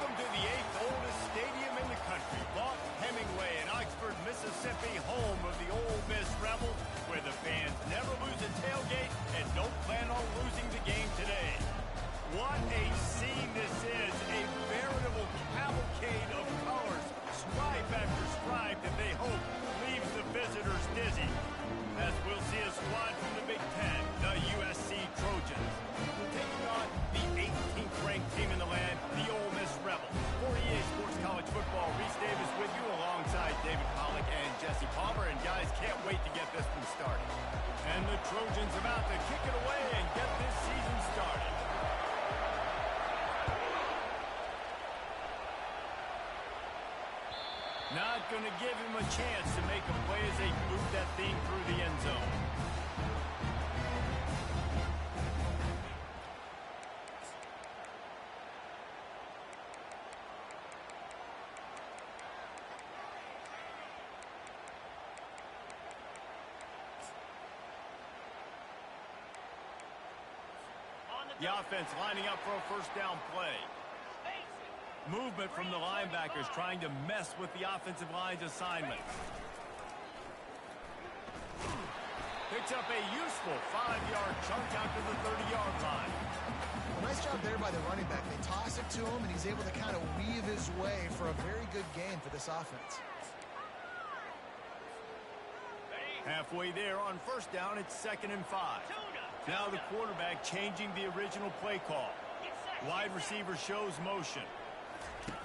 Welcome to the 8th oldest stadium in the country, Vaught Hemingway in Oxford, Mississippi, home of the Ole Miss Rebels, where the fans never lose a tailgate and don't plan on losing the game today. What a scene this is, a veritable cavalcade of colors, stripe after stripe that they hope leaves the visitors dizzy. As we'll see a squad from the Big Ten, the USC Trojans, taking on the 18th ranked team in the land, the Ole Miss Rebels. For EA Sports College Football, Reese Davis with you alongside David Pollack and Jesse Palmer. And guys, can't wait to get this one started. And the Trojans about to kick it away and get this season started. Not going to give him a chance to make a play as they move that thing through the end zone. The offense lining up for a first down play. Movement from the linebackers trying to mess with the offensive line's assignment. Picks up a useful 5-yard chunk out to the 30-yard line. Well, nice job there by the running back. They toss it to him, and he's able to kind of weave his way for a very good gain for this offense. Halfway there on first down, it's 2nd and 5. Now the quarterback changing the original play call. Wide receiver shows motion.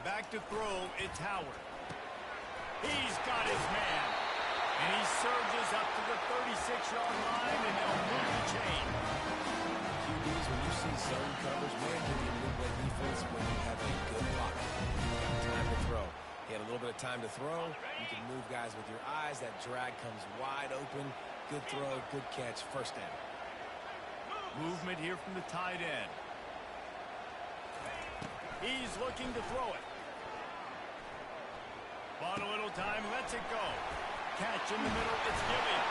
Back to throw, it's Howard. He's got his man. And he surges up to the 36-yard line, and they'll move the chain. QBs, when you see zone coverage, man, you need to play defense when you have a good pocket. You got time to throw. He had a little bit of time to throw. You can move guys with your eyes. That drag comes wide open. Good throw, good catch, first down. Movement here from the tight end. He's looking to throw it. Bought a little time, lets it go. Catch in the middle, it's Gilliam.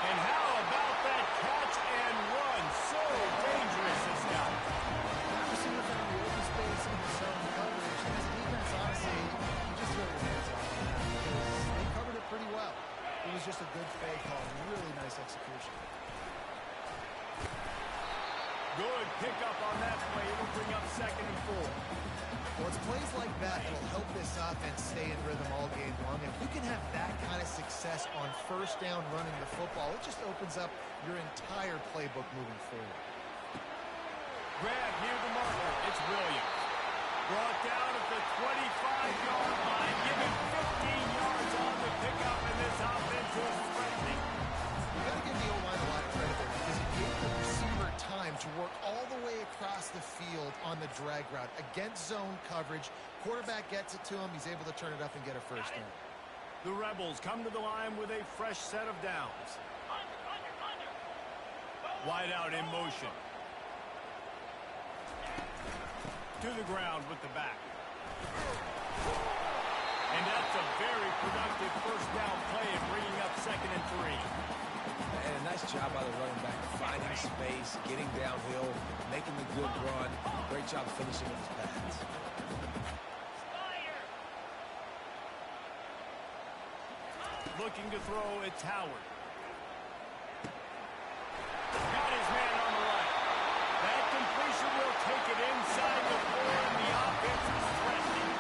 And how about that catch and run? So dangerous, this guy. That receiver found the open space in the zone coverage. And as a defense, honestly, you just throw your hands off on that because they covered it pretty well. It was just a good fake call. Really nice execution. Good pickup on that play. It'll bring up 2nd and 4. Well, it's plays like that that'll help this offense stay in rhythm all game long. If you can have that kind of success on first down running the football, it just opens up your entire playbook moving forward. Grab near the marker. It's Williams. Brought down at the 25-yard line. Given 15 yards on the pickup, and this offense is threatening. You got to give the O-line a lot of credit there because it gave the receiver time to work all the way across the field on the drag route against zone coverage. Quarterback gets it to him. He's able to turn it up and get a first down. The Rebels come to the line with a fresh set of downs. Wide out in motion. To the ground with the back. And that's a very productive first down play and bringing up 2nd and 3. And a nice job by the running back, finding space, getting downhill, making the good run. Great job finishing with his pads. Looking to throw, it's Howard. Got his man on the right. That completion will take it inside the 4, and the offense is threatening.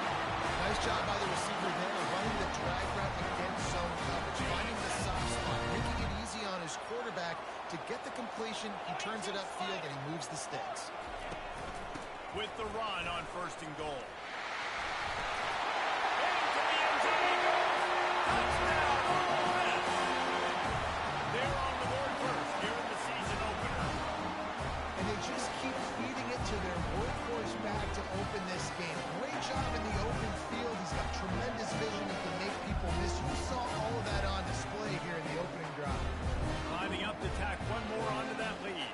Nice job by the receiver there, running the drag route against zone coverage, finding the soft spot, making it easy on his quarterback to get the completion. He turns it upfield, and he moves the sticks. With the run on 1st and goal. Into the end zone he goes. Touchdown, Ole Miss. They're on the board first here in the season opener. And they just keep feeding it to their workhorse back to open this game. Great job in the open field. He's got tremendous vision. He can make people miss. You saw all of that on display here in the opening drive. Lining up to tack one more onto that lead.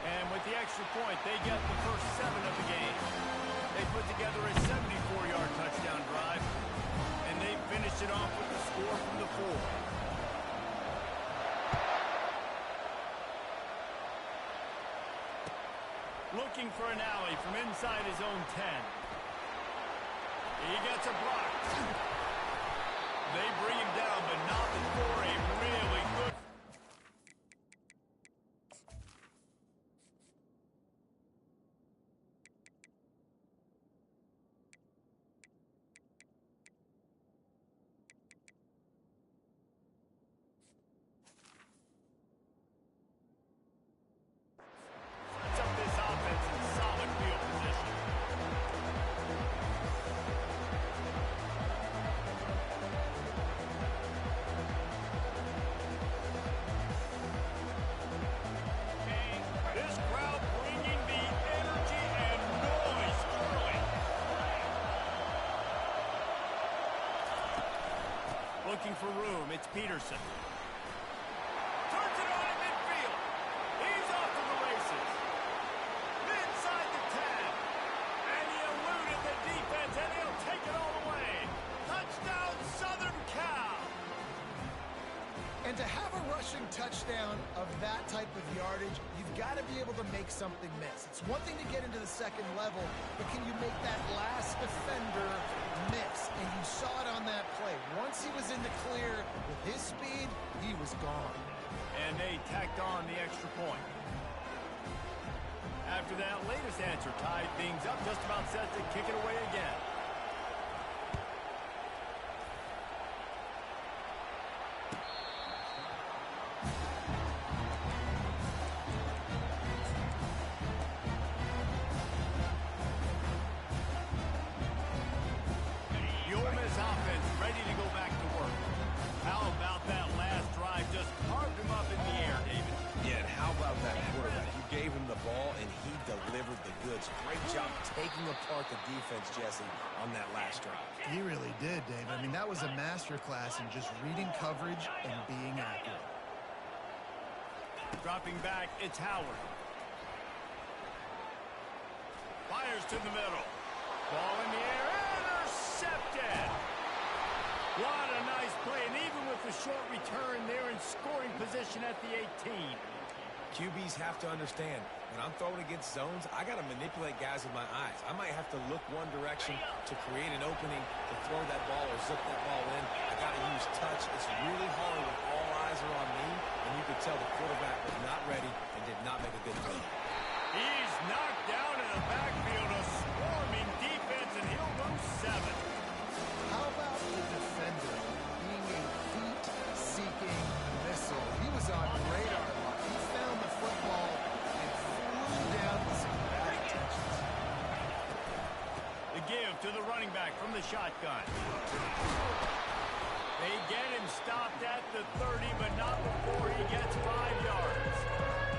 And with the extra point, they get the first 7 of the game. They put together a 74-yard touchdown drive. Looking for an alley from inside his own 10. He gets a block. They bring him down, but not before a really good... Sets up this offense in solid field position. This crowd bringing the energy and noise early. Looking for room, it's Peterson. Turns it on in midfield. He's off to the races. Inside the 10. And he eluded the defense, and he'll take it all the way. Touchdown, Southern Cal. And to have a rushing touchdown of that type of yardage, you've got to be able to make something miss. It's one thing to get into the second level, but can you make that last defender miss? And you saw it on that play. Once he was in the clear with his speed, he was gone. And they tacked on the extra point. After that latest answer tied things up, just about set to kick it away again. The Ole Miss offense ready to go back to work. How about that last drive? Just carved him up in the air, David. Yeah, and how about that quarterback? You gave him the ball, and he delivered the goods. Great job taking apart the defense, Jesse, on that last drive. He really did, David. I mean, that was a masterclass in just reading coverage and being accurate. Dropping back, it's Howard. Fires to the middle. Ball in the air, intercepted. What a nice play, and even with the short return, they're in scoring position at the 18. QBs have to understand, when I'm throwing against zones, I got to manipulate guys with my eyes. I might have to look one direction to create an opening to throw that ball or zip that ball in. I got to use touch. It's really hard when all eyes are on me, and you could tell the quarterback was not ready and did not make a good throw. He's knocked down in the backfield, a swarming defense, and he'll lose 7. How about the defender being a heat-seeking missile? He was on radar lock. He found the football and flew down with some bad intentions. The give to the running back from the shotgun. They get him stopped at the 30, but not before he gets 5 yards.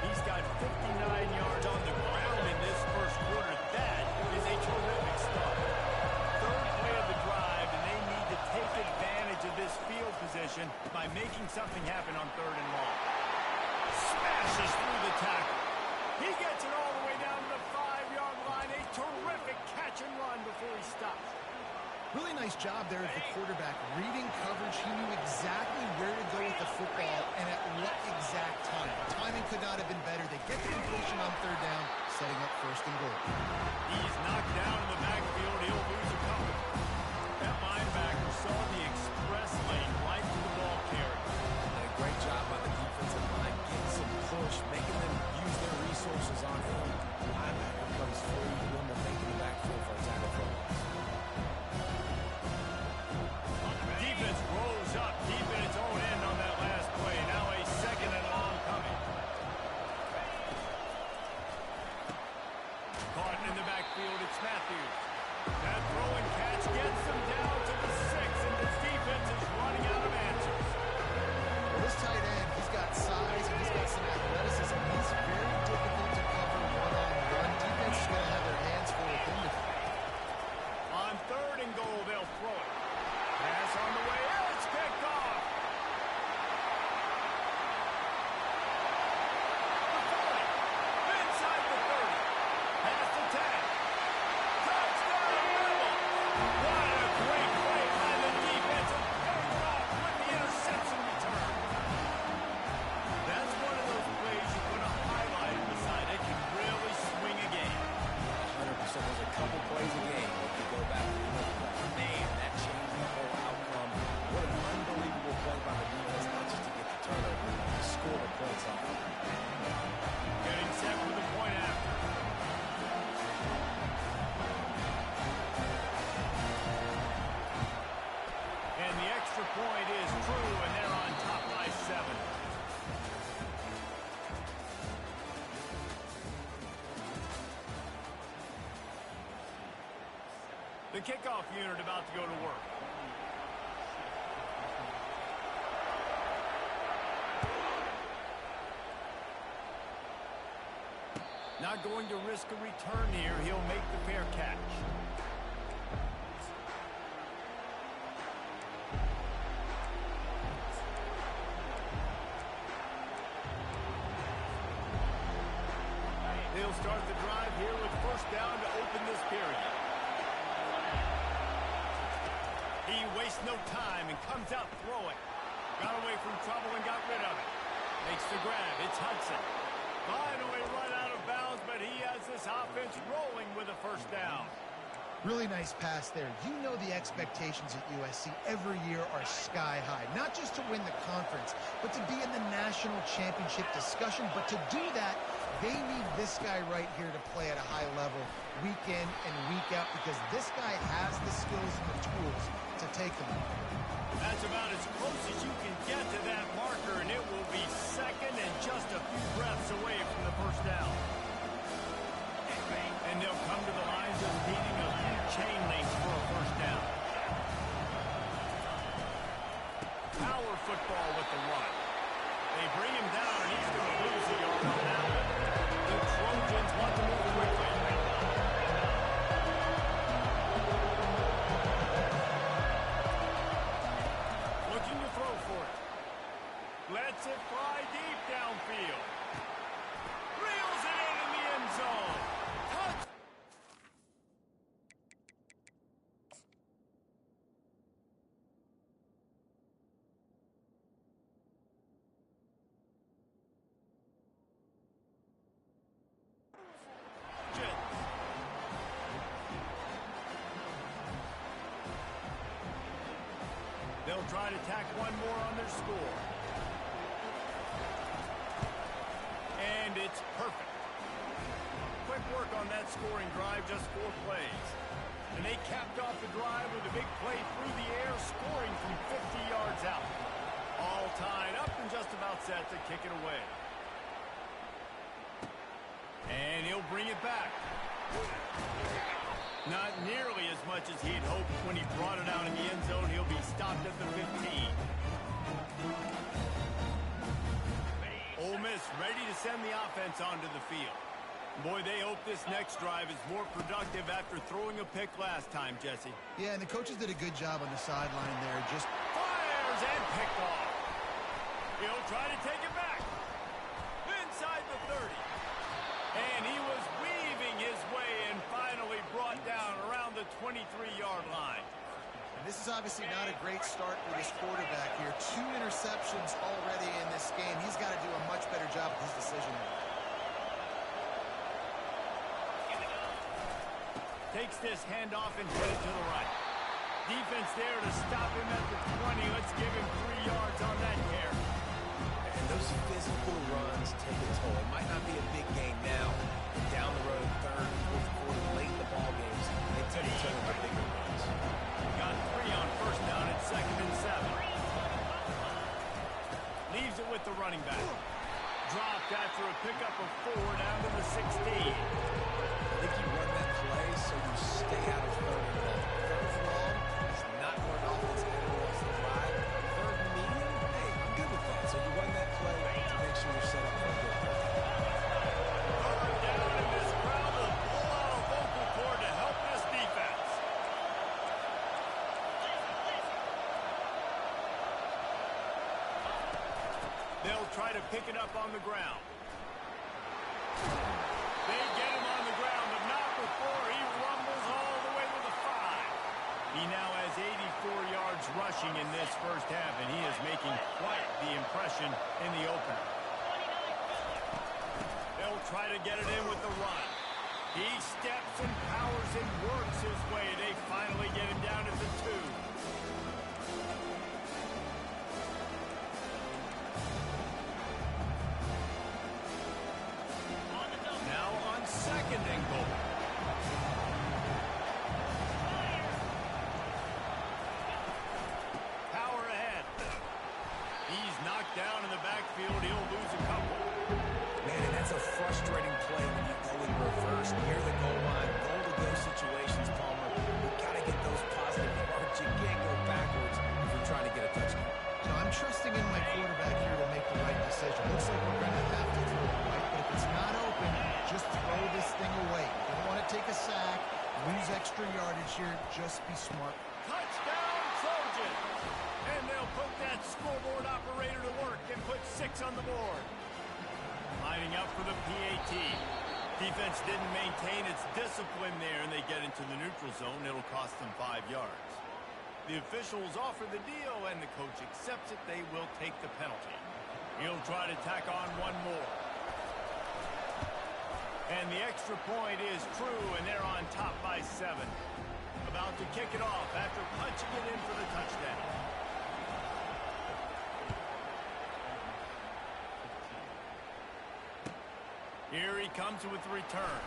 He's got 59 yards on the ground in this first quarter. That is a terrific start. Third play of the drive, and they need to take advantage of this field position by making something happen on 3rd and long. Smashes through the tackle. He gets it all the way down to the 5-yard line. A terrific catch and run before he stops. Really nice job there of the quarterback. Reading coverage, he knew exactly where to go with the football and at what exact time. Timing could not have been better. They get the completion on 3rd down, setting up 1st and goal. He's knocked down in the backfield. He'll lose a couple. That linebacker saw the express lane right to the ball carrier. And a great job by the defensive line, getting some push, making them use their resources on him. Linebacker comes free, doing the thing in the backfield for a tackle for a loss. Defense rolls up deep in its own end on that last play. Now a 2nd and long coming. Caught in the backfield, it's Matthews. That throw and catch gets them down to the 6, and this defense is running out of answers. Well, this tight end, he's got size and he's got some athleticism. He's very difficult to cover one-on-one. Defense is going to have their hands full with him today. The kickoff unit about to go to work. Not going to risk a return here. He'll make the fair catch. They'll start the drive here with first down to open this period. He wastes no time and comes out throwing. Got away from trouble and got rid of it. Makes the grab. It's Hudson. Finally run out of bounds, but he has this offense rolling with a first down. Really nice pass there. You know the expectations at USC every year are sky high. Not just to win the conference, but to be in the national championship discussion. But to do that, they need this guy right here to play at a high level week in and week out, because this guy has the skills and the tools to take them. That's about as close as you can get to that marker, and it will be second and just a few breaths away from the first down. And they'll come to the line just needing a few chain links for a first down. Power football with the run. They bring him down, and he's going to lose a yard on that one. The Trojans want to move quickly. Looking to throw for it. Lets it fly deep downfield. Reels it in the end zone. Touch. They'll try to tack one more on their score. And it's perfect. Quick work on that scoring drive, just 4 plays. And they capped off the drive with a big play through the air, scoring from 50 yards out. All tied up and just about set to kick it away. And he'll bring it back. Not nearly as much as he'd hoped when he brought it out in the end zone. He'll be stopped at the 15. Ole Miss ready to send the offense onto the field. Boy, they hope this next drive is more productive after throwing a pick last time, Jesse. Yeah, and the coaches did a good job on the sideline there. Just fires and picked off. He'll try to take it back. Inside the 30. And he was weaving his way and finally brought down around the 23-yard line. And this is obviously not a great start for this quarterback here. 2 interceptions already in this game. He's got to do a much better job with his decision. Takes this handoff and headed to the right. Defense there to stop him at the 20. Let's give him 3 yards on that carry. And those physical runs take a toll. It might not be a big game now, but down the road, third, fourth quarter, late in the ball games, they take a toll with bigger runs. Got 3 on first down at 2nd and 7. Leaves it with the running back. Dropped after a pickup of 4 down to the 16. I think you run that play so you stay out of 3rd and long. 3rd and long is not where an offense ever wants to drive. 3rd and medium, hey, I'm good with that. So you run that play to make sure you're set up for a good play. Third down, and this crowd will pull out a vocal cord to help this defense. They'll try to pick it up on the ground. They get him on the ground, but not before he rumbles all the way to the 5. He now has 84 yards rushing in this first half, and he is making quite the impression in the opener. They'll try to get it in with the run. He steps and powers and works his way. They finally get him down at the 2. Second and goal. Power ahead. He's knocked down in the backfield. He'll lose a couple. Man, and that's a frustrating play when you go in reverse near the goal line. Goal-to-go situations, Palmer. You've got to get looks like we're going to have to throw it, right? But if it's not open, just throw this thing away. You don't want to take a sack, lose extra yardage here. Just be smart. Touchdown, Trojans! And they'll put that scoreboard operator to work and put 6 on the board. Lining up for the PAT. Defense didn't maintain its discipline there, and they get into the neutral zone. It'll cost them 5 yards. The officials offer the deal, and the coach accepts it. They will take the penalty. He'll try to tack on one more. And the extra point is true, and they're on top by 7. About to kick it off after punching it in for the touchdown. Here he comes with the return.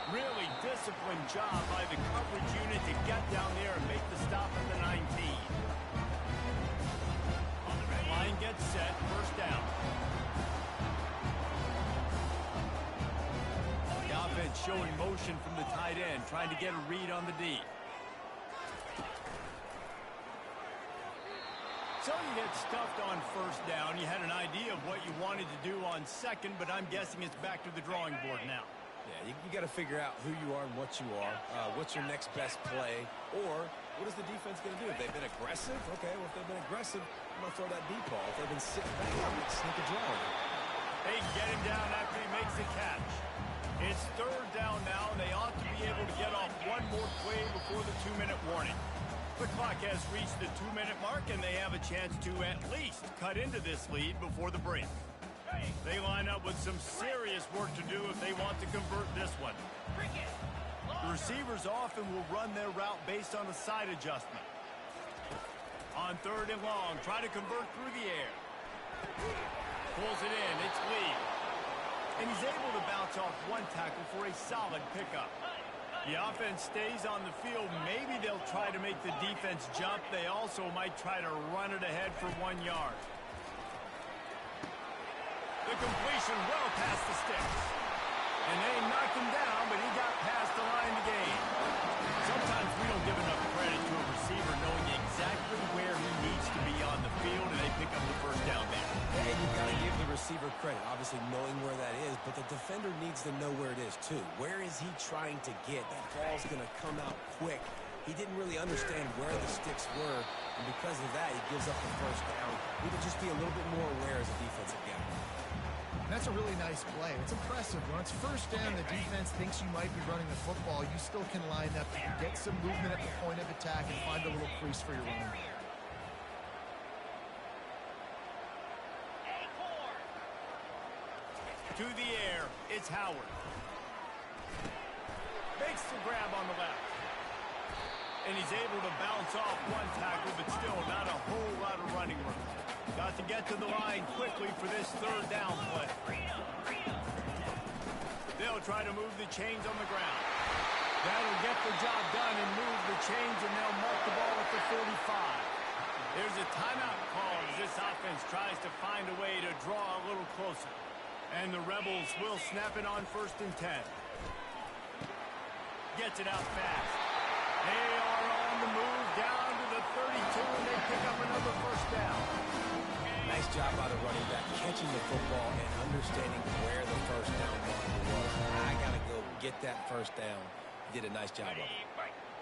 Really disciplined job by the coverage unit to get down there and make the stop at the 19. Line gets set, first down. The offense showing motion from the tight end, trying to get a read on the D. So you get stuffed on first down. You had an idea of what you wanted to do on second, but I'm guessing it's back to the drawing board now. Yeah, you got to figure out who you are and what you are. What's your next best play? Or what is the defense going to do? If they've been aggressive, okay, well, if they've been aggressive, I'm going to throw that deep ball. If they've been sitting back, I'm going to sneak a draw. They get him down after he makes the catch. It's third down now, and they ought to be able to get off one more play before the 2-minute warning. The clock has reached the 2-minute mark, and they have a chance to at least cut into this lead before the break. They line up with some serious work to do if they want to convert this one. The receivers often will run their route based on a side adjustment. On third and long, try to convert through the air. Pulls it in, it's Lee. And he's able to bounce off one tackle for a solid pickup. The offense stays on the field. Maybe they'll try to make the defense jump. They also might try to run it ahead for 1 yard. The completion well past the sticks. And they knocked him down, but he got past the line to gain. Sometimes we don't give enough credit to a receiver knowing exactly where he needs to be on the field, and they pick up the first down there. And you've got to give the receiver credit, obviously knowing where that is, but the defender needs to know where it is too. Where is he trying to get? That ball's going to come out quick. He didn't really understand where the sticks were, and because of that, he gives up the first down. We need to just be a little bit more aware as a defensive guy. That's a really nice play. It's impressive. When it's first down, the defense thinks you might be running the football. You still can line up. You can get some movement at the point of attack and find a little crease for your running back. To the air, it's Howard. Makes the grab on the left. And he's able to bounce off one tackle, but still not a whole lot of running room. Got to get to the line quickly for this third down play. They'll try to move the chains on the ground. That'll get the job done and move the chains, and they'll mark the ball at the 45. There's a timeout call as this offense tries to find a way to draw a little closer. And the Rebels will snap it on first and 10. Gets it out fast. They are on the move down to the 32, and they pick up another first down. Nice job by the running back, catching the football and understanding where the first down marker was. I got to go get that first down. He did a nice job of it.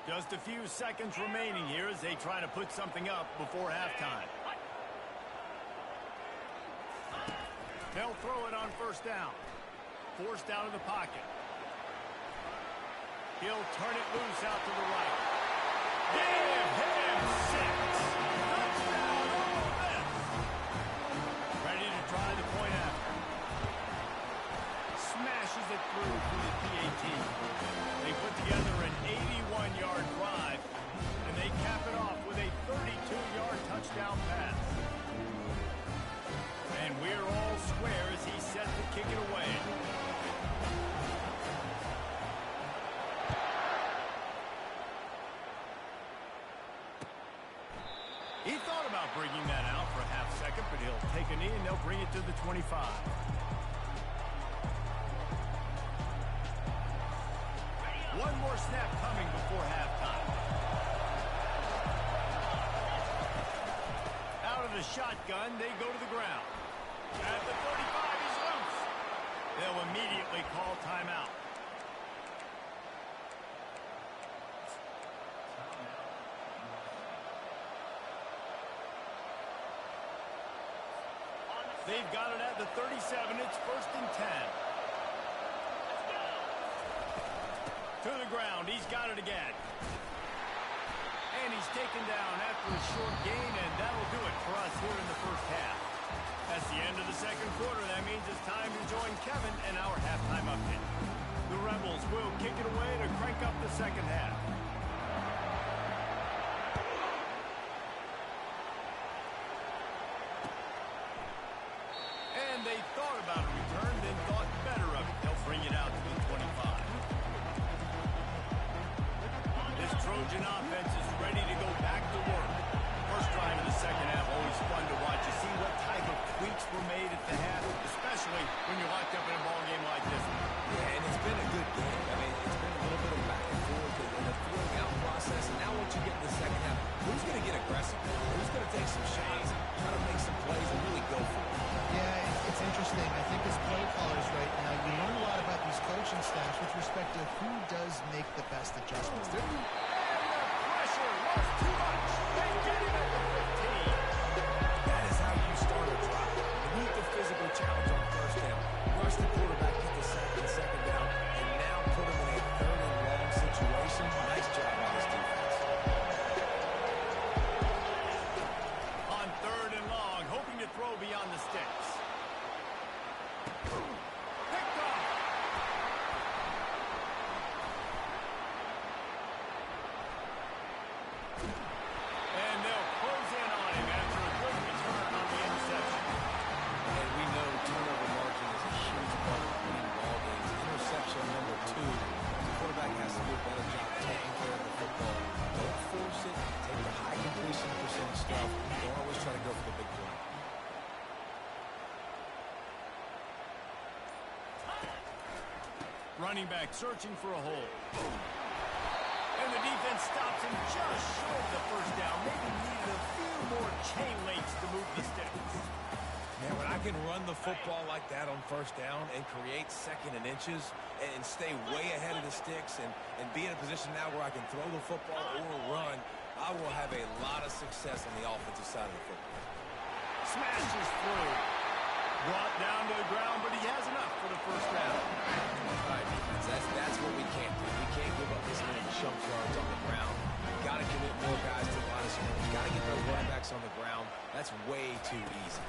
Just a few seconds remaining here as they try to put something up before halftime. They'll throw it on first down. Forced out of the pocket. He'll turn it loose out to the right. Give him 6. Touchdown, Ole Miss. Ready to try the point after. Smashes it through for the PAT. They put together an 81-yard drive, and they cap it off with a 32-yard touchdown pass. And we're all square as he's set to kick it away. He thought about bringing that out for a half second, but he'll take a knee and they'll bring it to the 25. One more snap coming before halftime. Out of the shotgun, they go to the ground. They've got it at the 37. It's 1st and 10. To the ground. He's got it again. And he's taken down after a short gain, and that'll do it for us here in the first half. That's the end of the second quarter. That means it's time to join Kevin and our halftime update. The Rebels will kick it away to crank up the second half. And they thought about a return, then thought better of it. They'll bring it out to the 25. This Trojan offense is ready to go back to work. First drive of the second half, always fun to watch. You see what type of tweaks were made at the half, especially when you're locked up in a ball game like this one. Yeah, and it's been a good game. I mean, it's been a little bit of back and forth in the feeling out process. And now once you get in the second half, who's going to get aggressive? Who's going to take some shots, try to make some plays, and really go for it? Yeah, it's interesting. I think as play callers right now, you learn a lot about these coaching staffs with respect to who does make the best adjustments. And the pressure was too much. They get him at the 15. That is how you start a drive. Meet the physical challenge on first down. Rush the quarterback, get the second down, and now put him in a 3rd and long situation. Nice job by this defense. On 3rd and long, hoping to throw beyond the sticks. Picked off. And they'll close in on him after a good return on the interception. And we know turnover margin is a huge part of winning ball games. Interception number 2. The quarterback has to do a better job taking care of the football. Don't force it. Take the high completion percentage stuff. Don't always try to go for the big play. Running back searching for a hole. And the defense stops him just short of the first down. Maybe needed a few more chain links to move the sticks. Man, when I can run the football like that on first down and create 2nd and inches and stay way ahead of the sticks and be in a position now where I can throw the football or run, I will have a lot of success on the offensive side of the football. Smashes through. Brought down to the ground, but he has enough for the first down. All right, defense, that's what we can't do. We can't give up this many chunk yards on the ground. Got to commit more guys to the line of scrimmage. Got to get those running backs on the ground. That's way too easy.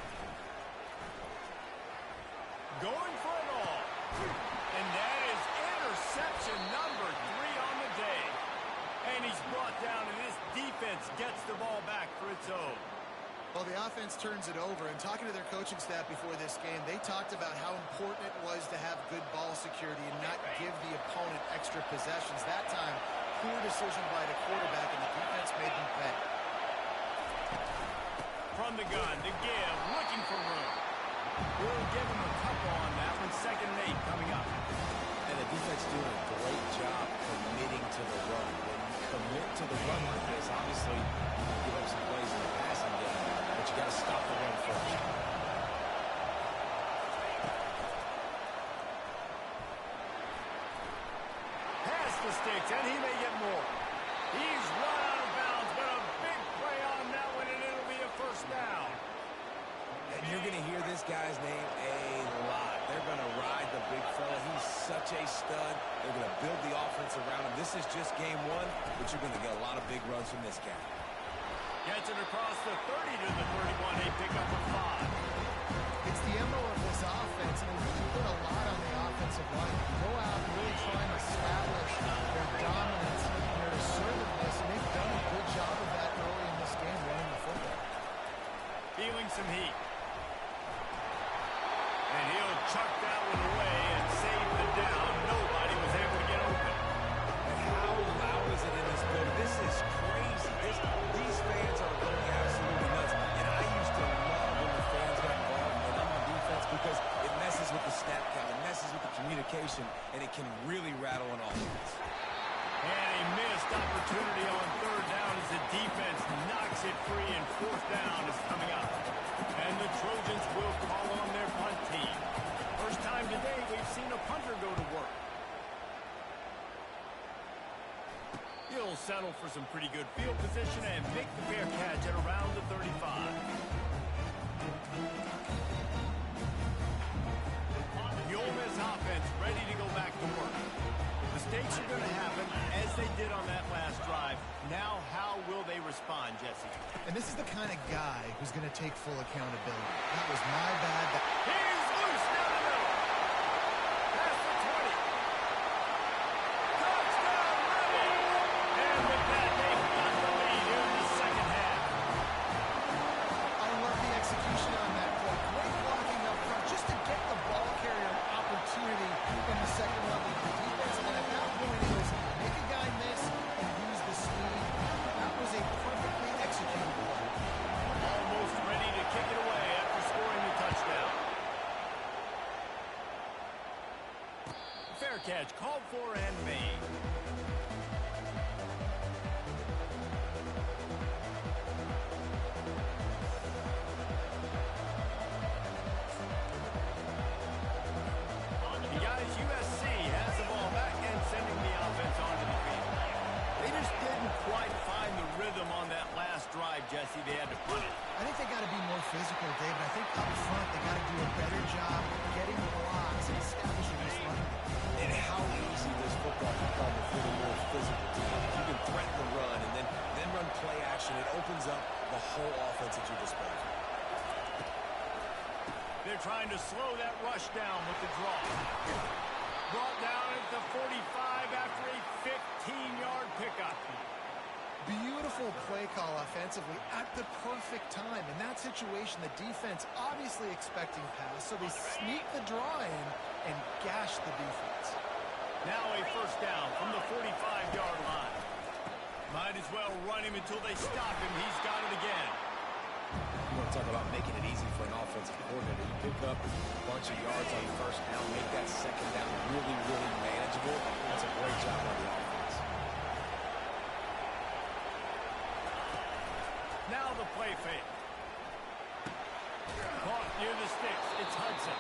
Going for it all. And that is interception number 3 on the day. And he's brought down, and this defense gets the ball back for its own. Well, the offense turns it over, and talking to their coaching staff before this game, they talked about how important it was to have good ball security and not give the opponent extra possessions. That time, poor decision by the quarterback, and the defense made them pay. From the gun, the give, looking for room. We'll give him a couple on that one. 2nd and 8 coming up. And the defense doing a great job committing to the run. When you commit to the run like this, obviously, you can give up some plays in the passing game, but you got to stop the run first. Past the sticks, and he may get more. He's run out of bounds, but a big play on that one, and it'll be a first down. And you're going to hear this guy's name a lot. They're going to ride the big fella. He's such a stud. They're going to build the offense around him. This is just game 1, but you're going to get a lot of big runs from this guy. Gets it across the 30 to the 31. They pick up a 5. It's the MO of this offense, and they really put a lot on the offensive line. Go out and really try and establish their dominance and their assertiveness, and they've done a good job of that early in this game running the football. Feeling some heat. And he'll chuck that one away and save the down. Nobody was able to get open. And how loud is it in this building? This is crazy. These fans are going absolutely nuts. And I used to love when the fans got involved and I'm on defense because it messes with the snap count. It messes with the communication, and it can really rattle an offense. And a missed opportunity on 3rd down as the defense knocks it free, and 4th down is coming up. And the Trojans will call on their punt team. First time today we've seen a punter go to work. He'll settle for some pretty good field position and make the fair catch at around the 35. they did on that last drive. Now how will they respond, Jesse? And this is the kind of guy who's going to take full accountability. That was my bad. He's loose down the middle. Past the 20. Touchdown, Rebel! And with that, they've got the lead here in the second half. I love the execution on that play. Great blocking up front just to get the ball carrier an opportunity in the second level of the defense. And at that point, it was make a guy miss and use the speed. That was a perfectly executed play. Almost ready to kick it away after scoring the touchdown. Fair catch called for and made. The guys, USC has the ball back and sending the offense onto the field. They just didn't quite find the rhythm on that last drive, Jesse. They had to punt it. I think they got to be more physical, David. I think up front they got to do a better job getting blocks and establishing this run. And how easy does football become if you're a more physical team? If you can threaten the run and then run play action, it opens up the whole offense at your disposal. They're trying to slow that rush down with the draw. Brought down at the 45 after a 15-yard pickup. Beautiful play call offensively at the perfect time. In that situation, the defense obviously expecting pass, so they sneak the draw in and gash the defense. Now a first down from the 45-yard line. Might as well run him until they stop him. He's got it again. You want to talk about making it easy for an offensive coordinator. You pick up a bunch of yards on first down, make that second down really, really manageable. That's a great job on the offense. Now the play fake. Caught near the sticks. It's Hudson.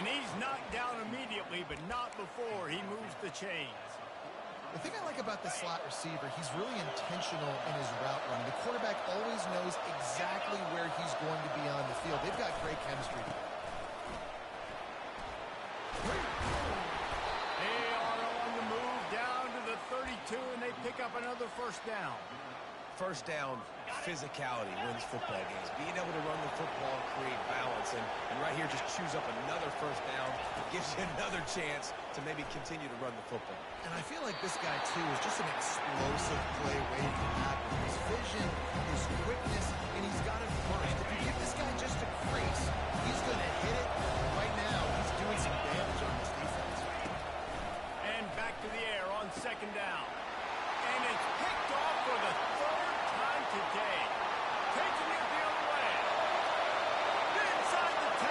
And he's knocked down immediately, but not before he moves the chains. The thing I like about the slot receiver, he's really intentional in his route running. The quarterback always knows exactly where he's going to be on the field. They've got great chemistry. They are on the move down to the 32, and they pick up another first down. First down, physicality wins football games. Being able to run the football and create balance. And right here, just choose up another first down. Gives you another chance to maybe continue to run the football. And I feel like this guy, too, is just an explosive play waiting to happen. His vision, his quickness, and he's got it first. If you give this guy just a crease, he's going to hit it. Right now, he's doing some damage on this defense. And back to the air on second down. And it's picked off for the third time today. Taking it the other way. Inside the 10.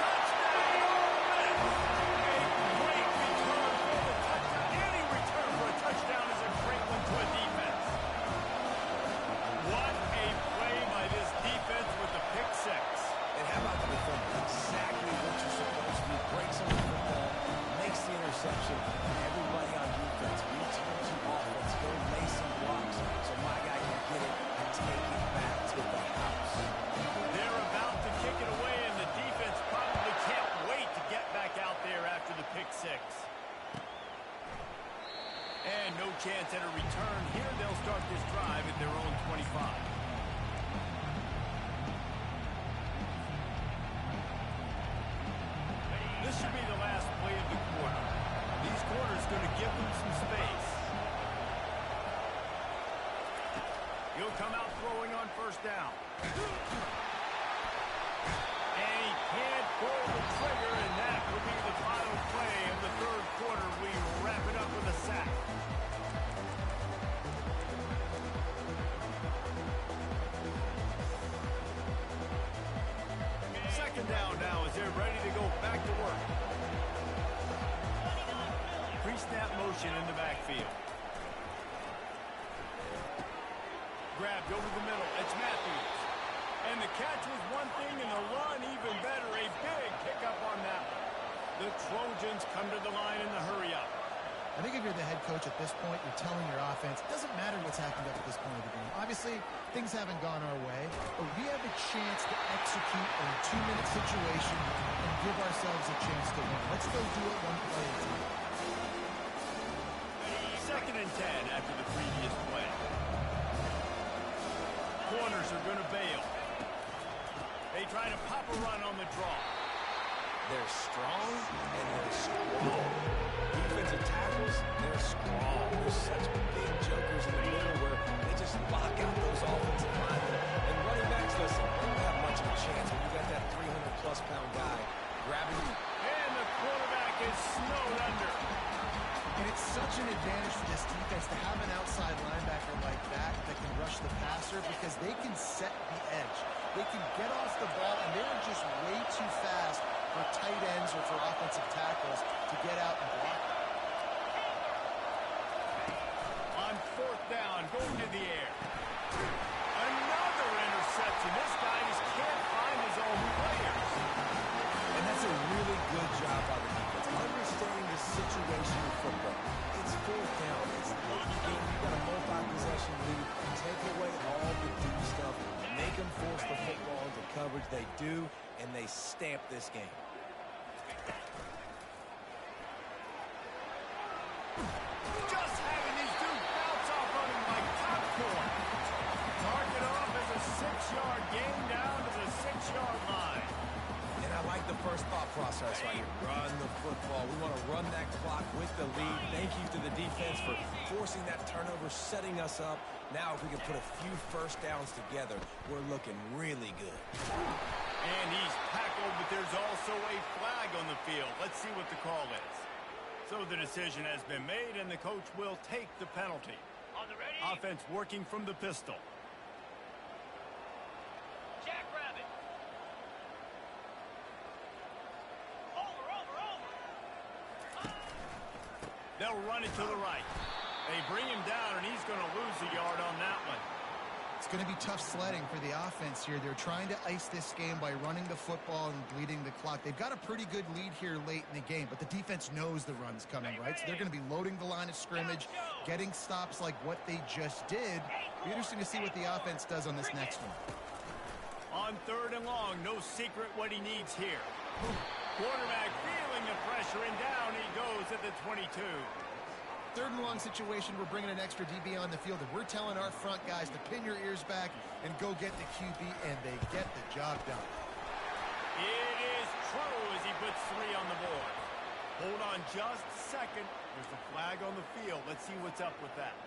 Touchdown, Ole Miss. A great return for the touchdown. Any return for a touchdown is a great one to a defense. What a play by this defense with the pick six. And how about the defender? Exactly what you're supposed to do. Breaks on the football, makes the interception. Everybody on defense return to offense. Go lay some blocks so my guy can get it and take it back to the house. They're about to kick it away, and the defense probably can't wait to get back out there after the pick six. And no chance at a return here. They'll start this drive at their own 25. This should be the last play of the quarter. These quarters going to give them some space. He'll come out throwing on first down. And he can't pull the trigger, and that will be the final play of the third quarter. We wrap it up with a sack. Second down now as they're ready to go back to work. Pre-snap motion in the backfield. Grabbed over the middle. It's Matthews. And the catch was one thing, and the run even better. A big pickup on that one. The Trojans come to the line in the hurry-up. I think if you're the head coach at this point, you're telling your offense, it doesn't matter what's happened up at this point of the game. Obviously, things haven't gone our way, but we have a chance to execute in a 2-minute situation and give ourselves a chance to win. Let's go do it one play at a time. and 10 after the previous play. Corners are going to bail. They try to pop a run on the draw. They're strong and they're strong. Defensive tackles, they're strong. There's such big jokers in the middle where they just lock out those offensive linemen. And running backs, listen, they don't have much of a chance when you got that 300-plus pound guy grabbing you. And the quarterback is snowed under. And it's such an advantage for this defense to have an outside linebacker like that can rush the passer because they can set the edge. They can get off the ball, and they're just way too fast for tight ends or for offensive tackles to get out and block. On fourth down, going to the air. Another interception. This guy just can't find his own players. And that's a really good job by the defense, understanding the situation in football. It's fourth down. It's late in the game. You've got a multi-possession lead. Take away all the deep stuff. Make them force the football into coverage. They do, and they stamp this game. Just having these dudes bounce off on him like popcorn. Mark it off as a 6-yard gain down to the 6-yard line. And I like the first thought process right here. Run the football. We want to run that clock with the lead. Thank you to the defense for forcing that turnover, setting us up. Now, if we can put a few first downs together, we're looking really good. And he's tackled, but there's also a flag on the field. Let's see what the call is. So the decision has been made, and the coach will take the penalty. On the ready. Offense working from the pistol. Jackrabbit. Over. They'll run it to the right. They bring him down, and he's going to lose a yard on that one. It's going to be tough sledding for the offense here. They're trying to ice this game by running the football and bleeding the clock. They've got a pretty good lead here late in the game, but the defense knows the run's coming, right? So they're going to be loading the line of scrimmage, getting stops like what they just did. Be interesting to see what the offense does on this next one. On third and long, no secret what he needs here. Quarterback feeling the pressure, and down he goes at the 22. Third and long situation, we're bringing an extra DB on the field, and we're telling our front guys to pin your ears back and go get the QB, and they get the job done. It is true as he puts 3 on the board. Hold on just a second. There's a flag on the field. Let's see what's up with that.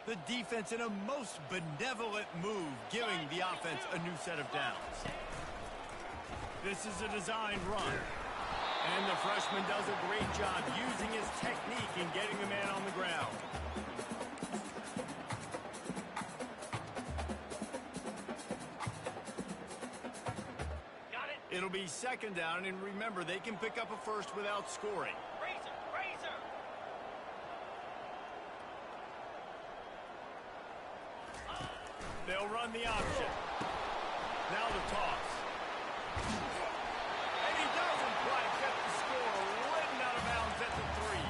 The defense in a most benevolent move, giving the offense a new set of downs. This is a designed run. And the freshman does a great job using his technique and getting the man on the ground. Got it. It'll be second down, and remember, they can pick up a first without scoring. Razor. They'll run the option. Now the toss. And he doesn't quite get the score. Ridden out of bounds at the 3.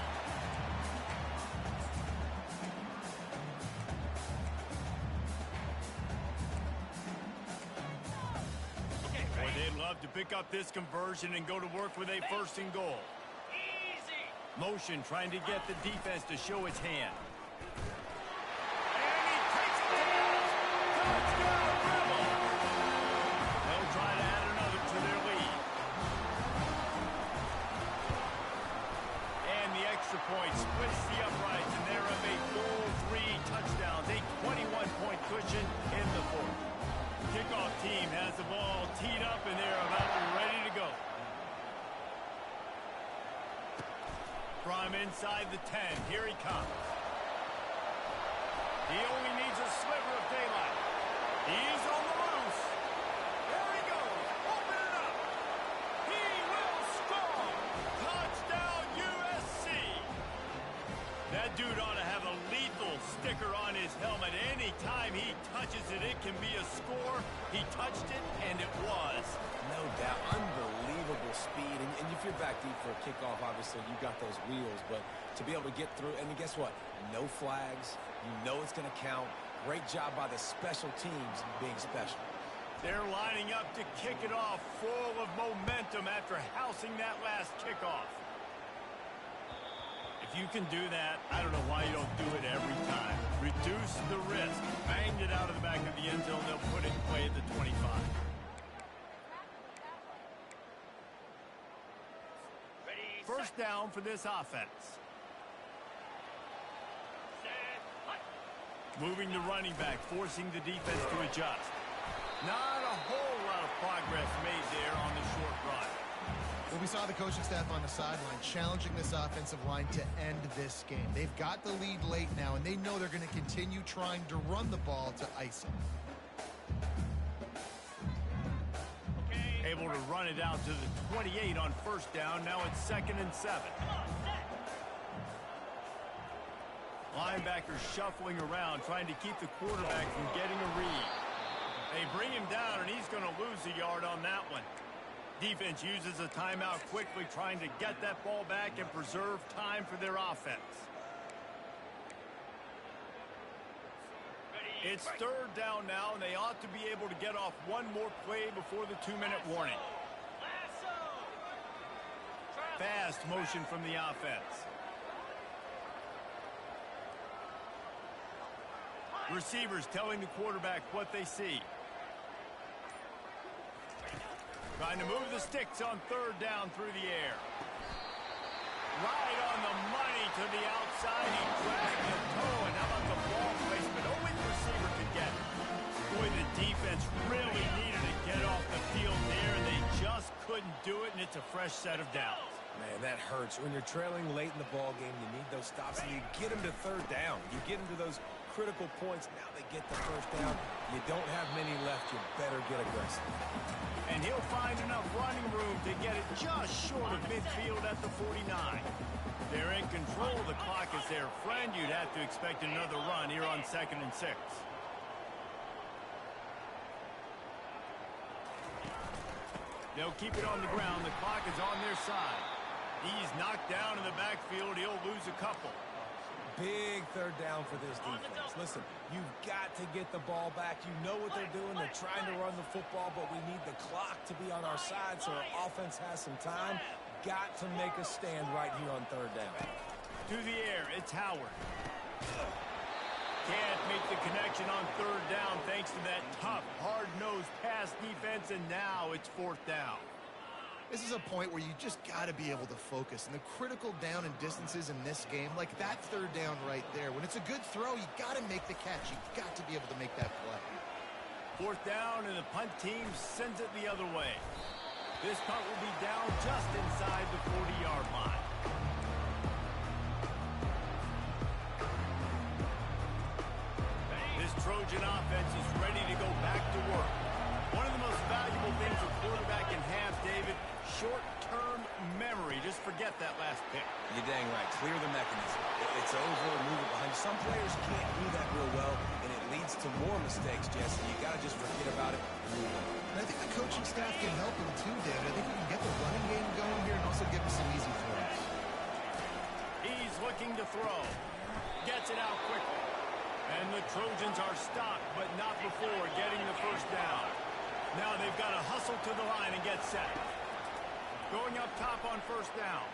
Okay, Boy, ready. they'd love to pick up this conversion and go to work with a first and goal. Easy. Motion trying to get the defense to show its hand. And he takes it down. Touchdown, Rebel. They'll try to add another to their lead. And the extra point splits the uprights, and they're up a full 3 touchdowns, a 21-point cushion in the fourth. Kickoff team has the ball teed up, and they're about ready to go. From inside the 10, here he comes. He only needs a sliver of daylight. He's on the loose. There he goes. Open it up. He will score. Touchdown, USC. That dude ought to have a lethal sticker on his helmet. Anytime he touches it, it can be a score. He touched it, and it was. No doubt. Unbelievable speed. And if you're back deep for a kickoff, obviously, you got those wheels. But to be able to get through, and guess what? No flags. You know it's going to count. Great job by the special teams being special. They're lining up to kick it off, full of momentum after housing that last kickoff. If you can do that, I don't know why you don't do it every time. Reduce the risk. Banged it out of the back of the end zone. They'll put it in play at the 25. First down for this offense. Moving the running back, forcing the defense to adjust. Not a whole lot of progress made there on the short run. Well, we saw the coaching staff on the sideline challenging this offensive line to end this game. They've got the lead late now, and they know they're going to continue trying to run the ball to ice them. Able to run it out to the 28 on first down. Now it's 2nd and 7. Linebackers shuffling around, trying to keep the quarterback from getting a read. They bring him down, and he's going to lose a yard on that one. Defense uses a timeout quickly, trying to get that ball back and preserve time for their offense. It's 3rd down now, and they ought to be able to get off one more play before the 2-minute warning. Fast motion from the offense. Receivers telling the quarterback what they see. Trying to move the sticks on 3rd down through the air. Right on the money to the outside. He dragged the toe, and how about the ball placement? Only the receiver could get it. Boy, the defense really needed to get off the field there, and they just couldn't do it, and it's a fresh set of downs. Man, that hurts. When you're trailing late in the ball game, you need those stops, and you get them to 3rd down. You get them to those critical points. Now they get the first down. You don't have many left. You better get aggressive. And he'll find enough running room to get it just short of midfield at the 49. They're in control. The clock is their friend. You'd have to expect another run here on 2nd and 6. They'll keep it on the ground. The clock is on their side. He's knocked down in the backfield. He'll lose a couple. Big 3rd down for this defense. Listen, you've got to get the ball back. You know what they're doing. They're trying to run the football, but we need the clock to be on our side so our offense has some time. Got to make a stand right here on 3rd down. To the air, it's Howard. Can't make the connection on 3rd down thanks to that tough, hard-nosed pass defense, and now it's 4th down. This is a point where you just got to be able to focus. And the critical down and distances in this game, like that 3rd down right there, when it's a good throw, you got to make the catch. You got to be able to make that play. 4th down, and the punt team sends it the other way. This punt will be down just inside the 40-yard line. This Trojan offense is ready to go back to work. One of the most valuable things a quarterback can have, David, short-term memory. Just forget that last pick. You're dang right. Clear the mechanism. It's over, move it behind. Some players can't do that real well, and it leads to more mistakes, Jesse. You got to just forget about it and move on. And I think the coaching staff can help him too, David. I think he can get the running game going here and also give him some easy throws. He's looking to throw. Gets it out quickly. And the Trojans are stopped, but not before getting the first down. Now they've got to hustle to the line and get set. Going up top on first down.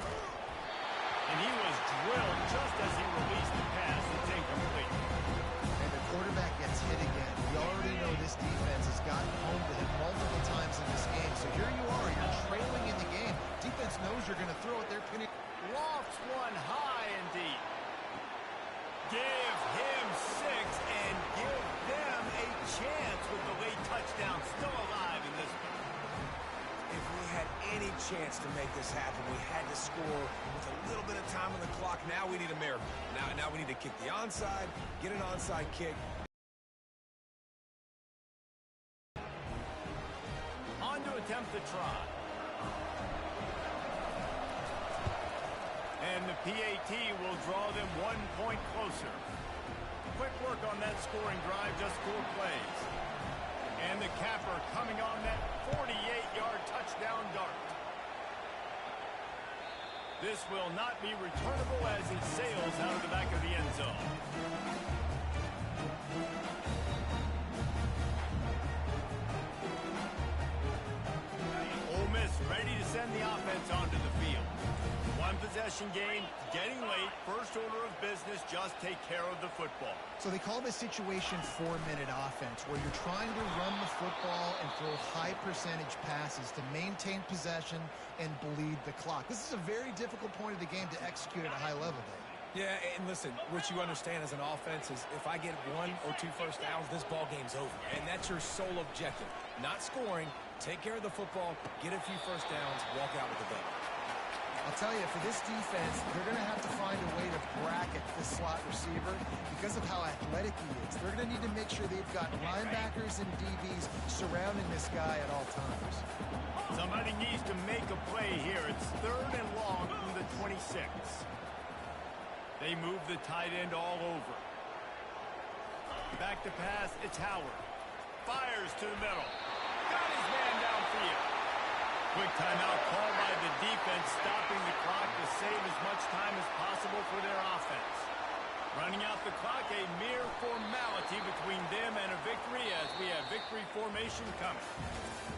And he was drilled just as he released the pass. It's incomplete. And the quarterback gets hit again. We already know this defense has gotten home to him multiple times in this game. So here you are. You're trailing in the game. Defense knows you're going to throw it. They're pinning. Lofts one high and deep. Give him 6 and give them a chance with the late touchdown still alive in this one. If we had any chance to make this happen, we had to score with a little bit of time on the clock. Now we need a miracle. Now we need to kick the onside, get an onside kick. On to attempt the try. And the PAT will draw them 1 point closer. Quick work on that scoring drive, just 4 plays. And the capper coming on that 48-yard touchdown dart. This will not be returnable as it sails out of the back of the end zone. Ole Miss ready to send the offense onto the field. One possession game, getting late, first order of business, just take care of the football. So they call this situation 4-minute offense, where you're trying to run the football and throw high percentage passes to maintain possession and bleed the clock. This is a very difficult point of the game to execute at a high level, Dave. Yeah, and listen, what you understand as an offense is if I get 1 or 2 first downs, this ball game's over. And that's your sole objective. Not scoring, take care of the football, get a few first downs, walk out with the ball. I'll tell you, for this defense, they're going to have to find a way to bracket the slot receiver because of how athletic he is. They're going to need to make sure they've got linebackers and DBs surrounding this guy at all times. Somebody needs to make a play here. It's 3rd and long from the 26. They move the tight end all over. Back to pass, it's Howard. Fires to the middle. Got his man downfield. Quick timeout called by the defense, stopping the clock to save as much time as possible for their offense. Running out the clock, a mere formality between them and a victory as we have victory formation coming.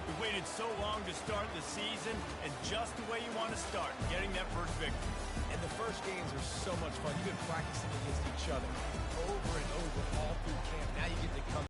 We waited so long to start the season, and just the way you want to start, getting that first victory. And the first games are so much fun. You've been practicing against each other over and over all through camp. Now you get to come